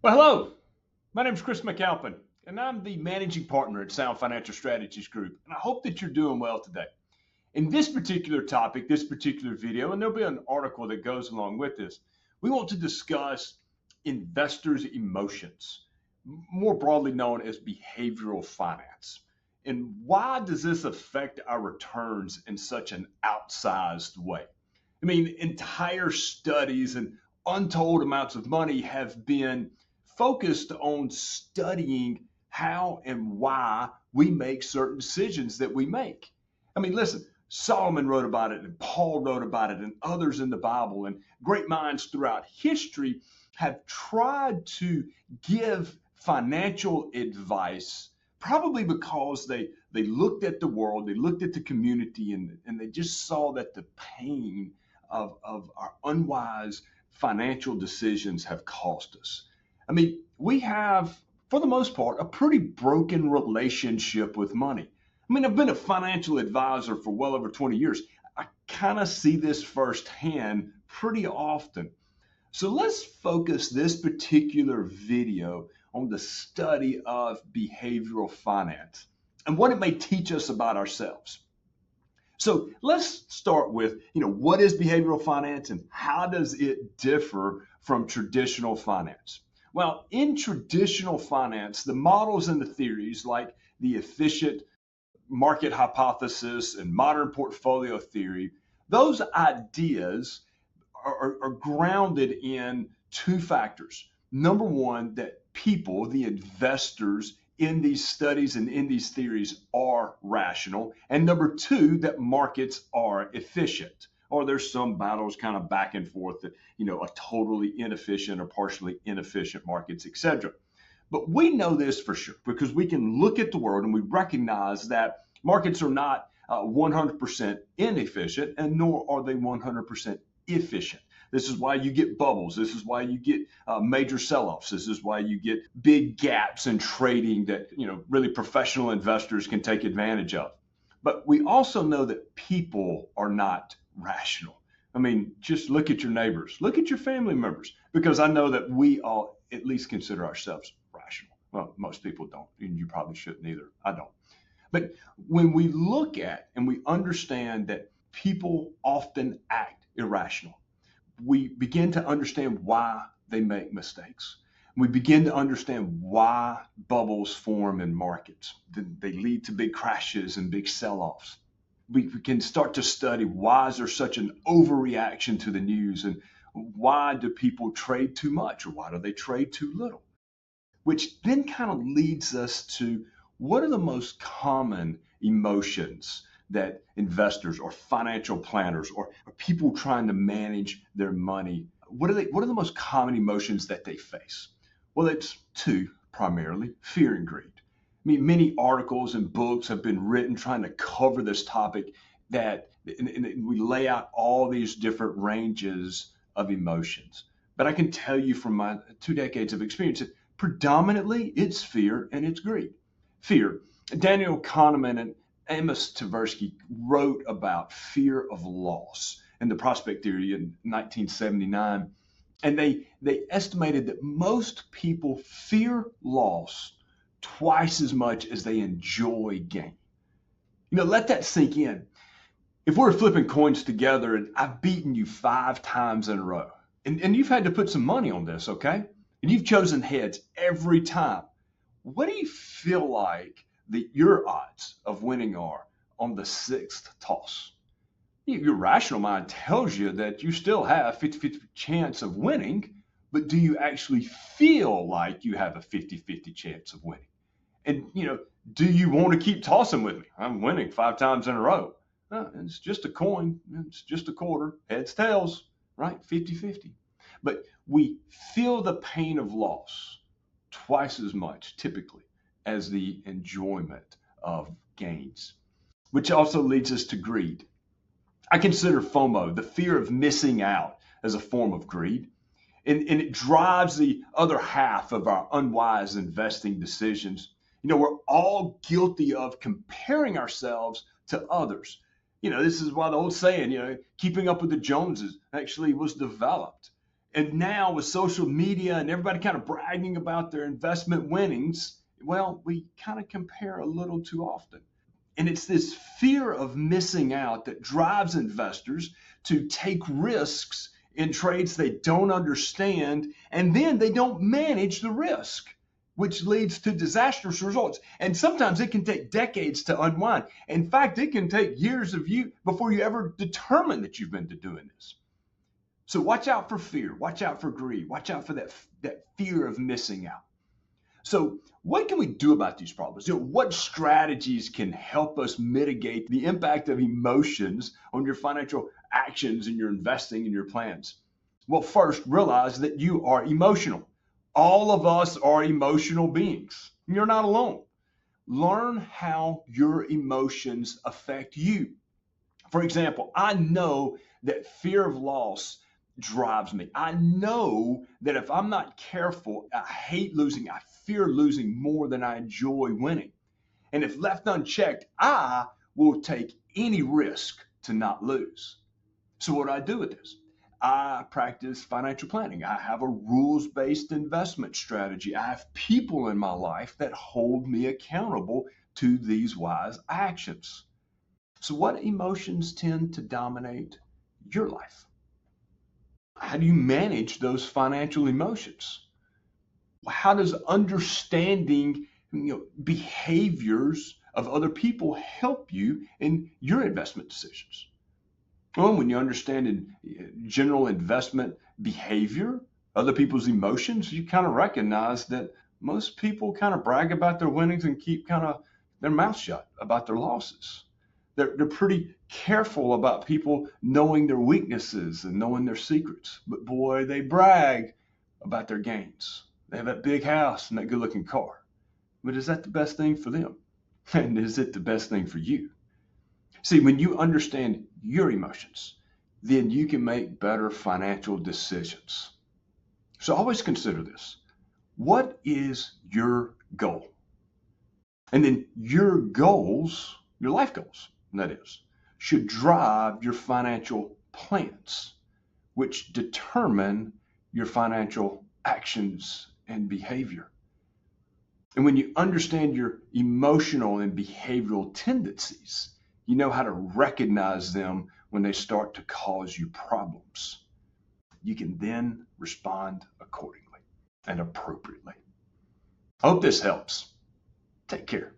Well, hello. My name is Chris McAlpin, and I'm the managing partner at Sound Financial Strategies Group. And I hope that you're doing well today. In this particular topic, this particular video, and there'll be an article that goes along with this, we want to discuss investors' emotions, more broadly known as behavioral finance. And why does this affect our returns in such an outsized way? I mean, entire studies and untold amounts of money have been focused on studying how and why we make certain decisions that we make. I mean, listen, Solomon wrote about it, and Paul wrote about it, and others in the Bible, and great minds throughout history have tried to give financial advice, probably because they looked at the world, they looked at the community, and they just saw that the pain of our unwise financial decisions have cost us. I mean, we have, for the most part, a pretty broken relationship with money. I mean, I've been a financial advisor for well over 20 years. I kind of see this firsthand pretty often. So let's focus this particular video on the study of behavioral finance and what it may teach us about ourselves. So let's start with, what is behavioral finance and how does it differ from traditional finance? Well, in traditional finance, the models and the theories like the efficient market hypothesis and modern portfolio theory, those ideas are grounded in two factors. Number one, that people, the investors in these studies and in these theories are rational. And number two, that markets are efficient. Or there's some battles kind of back and forth that, a totally inefficient or partially inefficient markets, etc. But we know this for sure because we can look at the world and we recognize that markets are not 100% inefficient and nor are they 100% efficient. This is why you get bubbles. This is why you get major sell-offs. This is why you get big gaps in trading that, really professional investors can take advantage of. But we also know that people are not rational. I mean, just look at your neighbors, look at your family members, because I know that we all at least consider ourselves rational. Well, most people don't, and you probably shouldn't either. I don't. But when we look at and we understand that people often act irrational, we begin to understand why they make mistakes. We begin to understand why bubbles form in markets. They lead to big crashes and big sell-offs. We can start to study why is there such an overreaction to the news and why do people trade too much or why do they trade too little? Which then kind of leads us to what are the most common emotions that investors or financial planners or people trying to manage their money, what are the most common emotions that they face? Well, it's two primarily: fear and greed. I mean, many articles and books have been written trying to cover this topic and we lay out all these different ranges of emotions. But I can tell you from my 2 decades of experience that predominantly it's fear and it's greed. Fear. Daniel Kahneman and Amos Tversky wrote about fear of loss and the prospect theory in 1979. And they estimated that most people fear loss twice as much as they enjoy gain. Let that sink in. If we're flipping coins together and I've beaten you 5 times in a row, and you've had to put some money on this, okay? And you've chosen heads every time, what do you feel like your odds of winning are on the 6th toss? Your rational mind tells you that you still have 50-50 chance of winning, but do you actually feel like you have a 50-50 chance of winning? And, do you want to keep tossing with me? I'm winning 5 times in a row. It's just a coin. It's just a quarter. Heads, tails, right? 50-50. But we feel the pain of loss twice as much, typically, as the enjoyment of gains, which also leads us to greed. I consider FOMO, the fear of missing out, as a form of greed. And it drives the other half of our unwise investing decisions. We're all guilty of comparing ourselves to others. This is why the old saying, keeping up with the Joneses actually was developed. And now with social media and everybody kind of bragging about their investment winnings, well, we kind of compare a little too often. And it's this fear of missing out that drives investors to take risks in trades they don't understand, and then they don't manage the risk, which leads to disastrous results. And sometimes it can take decades to unwind. In fact, it can take years of you before you ever determine that you've been doing this. So watch out for fear, watch out for greed, watch out for that fear of missing out. So what can we do about these problems? What strategies can help us mitigate the impact of emotions on your financial actions and your investing and your plans? Well, first, realize that you are emotional. All of us are emotional beings. You're not alone. Learn how your emotions affect you. For example, I know that fear of loss drives me. I know that if I'm not careful, I hate losing. I fear losing more than I enjoy winning. And if left unchecked, I will take any risk to not lose. So what do I do with this? I practice financial planning. I have a rules-based investment strategy. I have people in my life that hold me accountable to these wise actions. So what emotions tend to dominate your life? How do you manage those financial emotions? How does understanding behaviors of other people help you in your investment decisions? Well, when you understand general investment behavior, other people's emotions, you kind of recognize that most people kind of brag about their winnings and keep kind of their mouth shut about their losses. They're pretty careful about people knowing their weaknesses and knowing their secrets. But boy, they brag about their gains. They have that big house and that good looking car. But is that the best thing for them? And is it the best thing for you? See, when you understand your emotions, then you can make better financial decisions. So always consider this. What is your goal? And then your goals, your life goals, that is, should drive your financial plans, which determine your financial actions and behavior. And when you understand your emotional and behavioral tendencies, you know how to recognize them when they start to cause you problems. You can then respond accordingly and appropriately. I hope this helps. Take care.